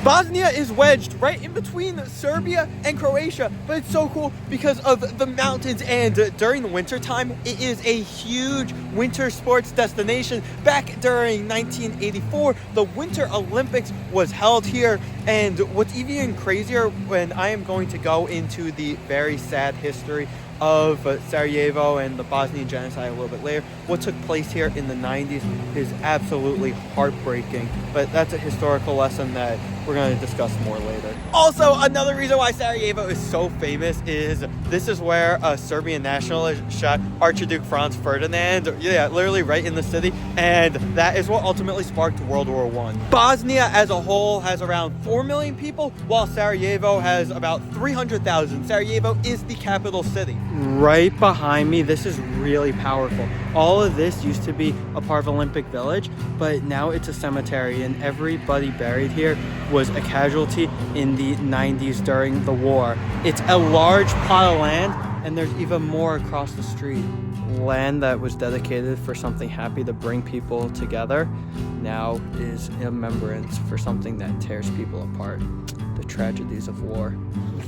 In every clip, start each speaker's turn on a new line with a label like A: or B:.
A: Bosnia is wedged right in between Serbia and Croatia, but it's so cool because of the mountains, and during the winter time, it is a huge winter sports destination. Back during 1984, the Winter Olympics was held here, and what's even crazier, when I am going to go into the very sad history of Sarajevo and the Bosnian genocide a little bit later, what took place here in the 90s is absolutely heartbreaking, but that's a historical lesson that we're going to discuss more later. Also, another reason why Sarajevo is so famous is this is where a Serbian nationalist shot Archduke Franz Ferdinand, yeah, literally right in the city, and that is what ultimately sparked World War I. Bosnia as a whole has around 4 million people, while Sarajevo has about 300,000. Sarajevo is the capital city. Right behind me, this is really powerful. All of this used to be a part of Olympic Village, but now it's a cemetery, and everybody buried here was a casualty in the 90s during the war. It's a large plot of land, and there's even more across the street. Land that was dedicated for something happy to bring people together now is a remembrance for something that tears people apart. The tragedies of war.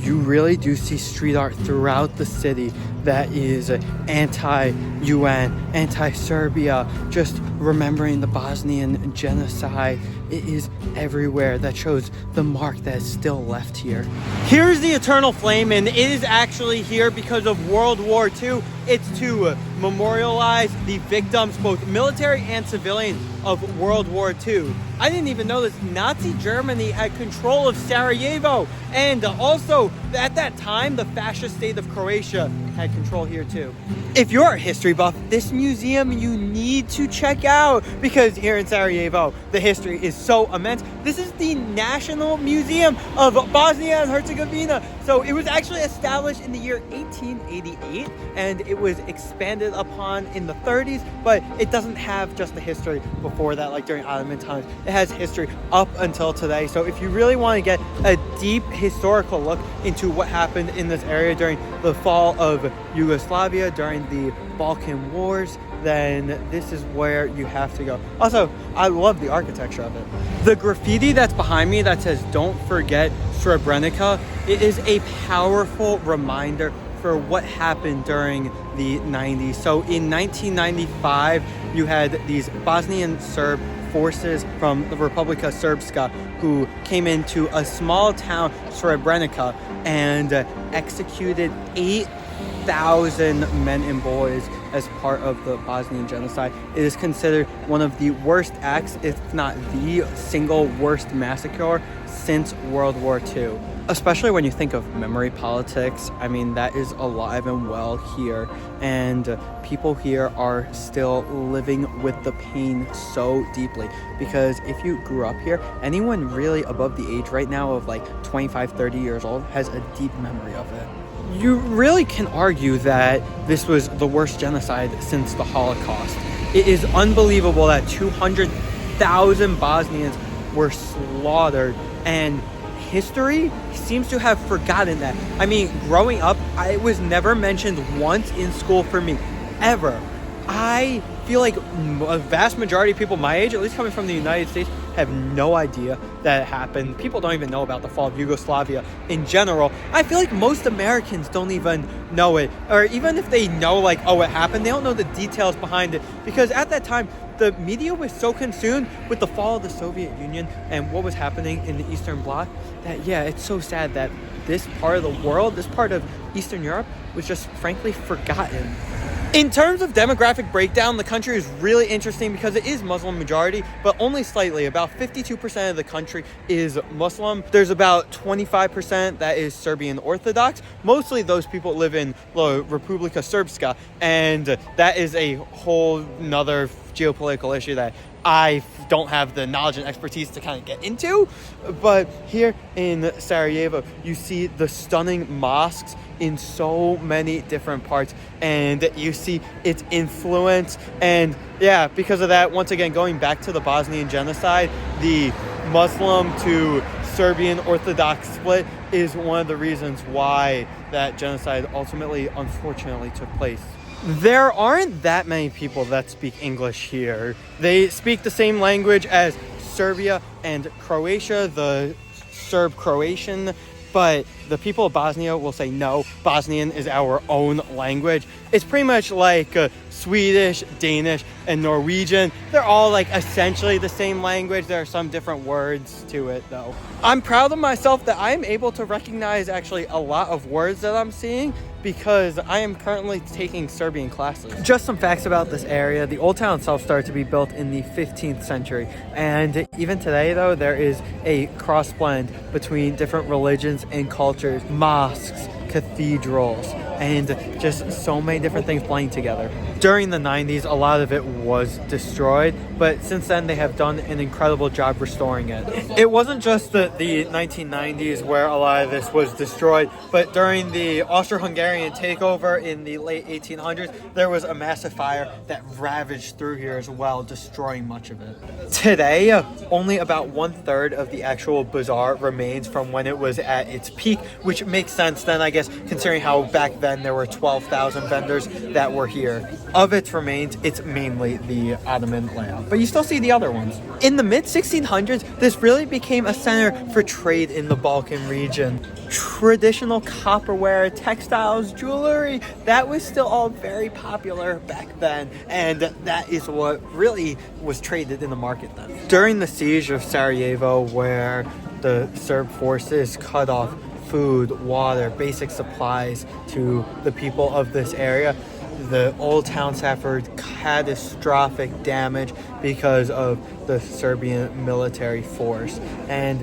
A: You really do see street art throughout the city that is anti-UN, anti-Serbia, just remembering the Bosnian genocide. It is everywhere. That shows the mark that is still left here. Here's the Eternal Flame, and it is actually here because of World War II. It's to memorialize the victims, both military and civilian, of World War II. I didn't even know this. Nazi Germany had control of Sarajevo, and also at that time the fascist state of Croatia had control here too. If you're a history buff, this museum you need to check out, because here in Sarajevo the history is so immense. This is the National Museum of Bosnia and Herzegovina. So it was actually established in the year 1888, and it was expanded upon in the 30s, but it doesn't have just the history before that, like during Ottoman times. It has history up until today. So if you really want to get a deep historical look into what happened in this area during the fall of Yugoslavia, during the Balkan Wars, then this is where you have to go. Also, I love the architecture of it. The graffiti that's behind me that says "Don't forget Srebrenica," it is a powerful reminder for what happened during the 90s. So in 1995, you had these Bosnian Serb forces from the Republika Srpska who came into a small town, Srebrenica, and executed 8,000 men and boys as part of the Bosnian genocide. It is considered one of the worst acts, if not the single worst massacre since World War II. Especially when you think of memory politics, I mean, that is alive and well here, and people here are still living with the pain so deeply, because if you grew up here, anyone really above the age right now of like 25, 30 years old has a deep memory of it. You really can argue that this was the worst genocide since the Holocaust. It is unbelievable that 200,000 Bosnians were slaughtered, and history seems to have forgotten that. I mean, growing up, it was never mentioned once in school for me, ever. I feel like a vast majority of people my age, at least coming from the United States, have no idea that it happened. People don't even know about the fall of Yugoslavia in general. I feel like most Americans don't even know it, or even if they know, like, oh, it happened, they don't know the details behind it, because at that time the media was so consumed with the fall of the Soviet Union and what was happening in the Eastern Bloc that, yeah, it's so sad that this part of the world, this part of Eastern Europe, was just frankly forgotten. In terms of demographic breakdown, the country is really interesting because it is Muslim majority, but only slightly. About 52% of the country is Muslim. There's about 25% that is Serbian Orthodox. Mostly those people live in the Republika Srpska, and that is a whole nother geopolitical issue that I don't have the knowledge and expertise to kind of get into. But here in Sarajevo, you see the stunning mosques in so many different parts, and you see its influence. And yeah, because of that, once again, going back to the Bosnian genocide, the Muslim to Serbian Orthodox split is one of the reasons why that genocide ultimately, unfortunately, took place. There aren't that many people that speak English here. They speak the same language as Serbia and Croatia. The Serb-Croatian, but the people of Bosnia will say no, Bosnian is our own language. It's pretty much like Swedish, Danish, and Norwegian. They're all like essentially the same language. There are some different words to it though. I'm proud of myself that I'm able to recognize actually a lot of words that I'm seeing because I am currently taking Serbian classes. Just some facts about this area. The old town itself started to be built in the 15th century. And even today though, there is a cross blend between different religions and cultures, mosques, cathedrals, and just so many different things playing together. During the 90s, a lot of it was destroyed, but since then they have done an incredible job restoring it. It wasn't just the 1990s where a lot of this was destroyed, but during the Austro-Hungarian takeover in the late 1800s, there was a massive fire that ravaged through here as well, destroying much of it. Today, only about 1/3 of the actual bazaar remains from when it was at its peak, which makes sense then, I guess, considering how back then there were 12,000 vendors that were here. Of its remains, it's mainly the Ottoman layout, but you still see the other ones. In the mid-1600s, this really became a center for trade in the Balkan region. Traditional copperware, textiles, jewelry, that was still all very popular back then, and that is what really was traded in the market then. During the siege of Sarajevo, where the Serb forces cut off food, water, basic supplies to the people of this area, the old town suffered catastrophic damage because of the Serbian military force. And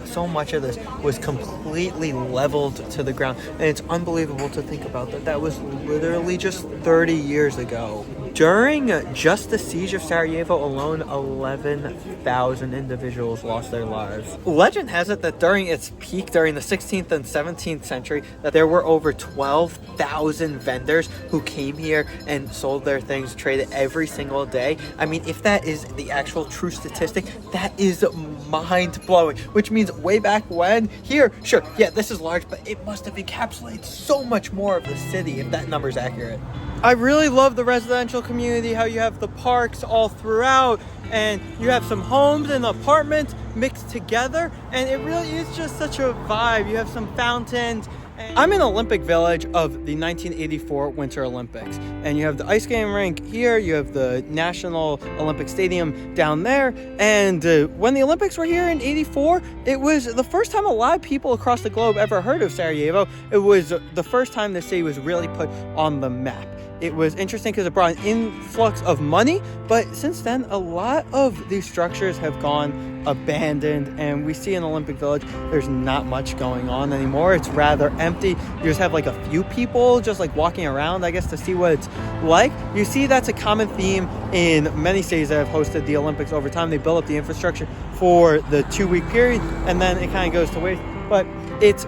A: so much of this was completely leveled to the ground. And it's unbelievable to think about that. That was literally just 30 years ago. During just the siege of Sarajevo alone, 11,000 individuals lost their lives. Legend has it that during its peak, during the 16th and 17th century, that there were over 12,000 vendors who came here and sold their things, traded every single day. I mean, if that is the actual true statistic, that is mind-blowing, which means way back when, here, sure, yeah, this is large, but it must have encapsulated so much more of the city if that number is accurate. I really love the residential community, how you have the parks all throughout, and you have some homes and apartments mixed together, and it really is just such a vibe. You have some fountains. I'm in Olympic Village of the 1984 Winter Olympics, and you have the ice skating rink here, you have the National Olympic Stadium down there, and when the Olympics were here in '84, it was the first time a lot of people across the globe ever heard of Sarajevo. It was the first time the city was really put on the map. It was interesting because it brought an influx of money, but since then, a lot of these structures have gone abandoned, and we see in Olympic Village, there's not much going on anymore. It's rather empty. You just have like a few people just like walking around, I guess, to see what it's like. You see that's a common theme in many cities that have hosted the Olympics over time. They build up the infrastructure for the 2-week period, and then it kind of goes to waste. But it's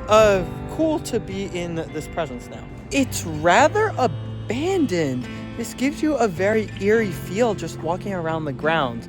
A: cool to be in this presence now. It's rather abandoned. This gives you a very eerie feel just walking around the ground.